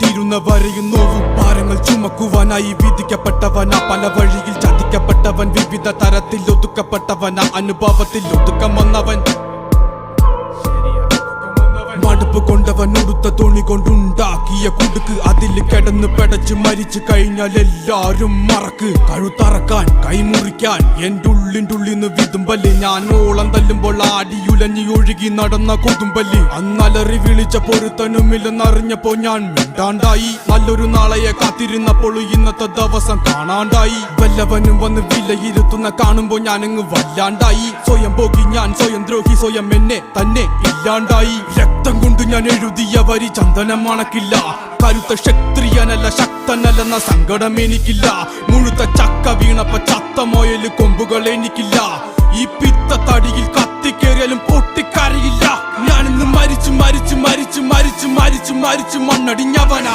തീരുന്ന വരെയും നോവും ഭാരങ്ങൾ ചുമക്കുവാനായി വിധിക്കപ്പെട്ടവനാ, പല വഴിയിൽ ചതിക്കപ്പെട്ടവൻ, വിവിധ തരത്തിൽ ഒതുക്കപ്പെട്ടവനാ, അനുഭവത്തിൽ ഒതുക്കം വന്നവൻ, മടുപ്പ് കൊണ്ടവൻ ഉടുത്ത തുണി കൊണ്ടുണ്ടാക്കിയ കുടുക്ക്, അതിൽ കിടന്ന് പെടച്ച് മരിച്ചു കഴിഞ്ഞാൽ എല്ലാരും മറക്ക്. കഴുത്തറക്കാൻ കൈമുറിക്കാൻ എൻ്റെ ഉള്ളിൻ്റെ വിതുമ്പല്, ഞാൻ ഓളം തല്ലുമ്പോൾ ആടിയുലഞ്ഞി ഒഴുകി നടന്ന കൊതുമ്പല്. അന്നലറി വിളിച്ച പൊരുത്തനുമില്ലെന്നറിഞ്ഞപ്പോ ഞാൻ മിണ്ടാണ്ടായി. നല്ലൊരു നാളെയെ കാത്തിരുന്നപ്പോൾ ഇന്നത്തെ ദിവസം കാണാണ്ടായി. വല്ലവനും വന്ന് വിലയിരുത്തുന്ന കാണുമ്പോ ഞാനങ്ങ് വല്ലാണ്ടായി. സ്വയം പോകി ഞാൻ, സ്വയം ദ്രോഹി, സ്വയം എന്നെ തന്നെ ഇല്ലാണ്ടായി. രക്തം കൊണ്ട് ഞാൻ എഴുതിയ വരി ചന്ദനം മണക്കില്ല. കരുത്ത ക്ഷത്രിയനല്ല ശക്തനല്ലെന്ന സങ്കടം എനിക്കില്ല. മുഴുത്ത ചക്ക വീണപ്പ ചത്ത മൊയല് കൊമ്പുകൾ എനിക്കില്ല. ഈ പിത്ത തടിയിൽ കത്തിക്കേറിയാലും പൊട്ടിക്കരയില്ല. ഞാനിന്ന് മരിച്ചു മരിച്ചു മരിച്ചു മരിച്ചു മരിച്ചു മരിച്ചു മണ്ണടിഞ്ഞവനാ.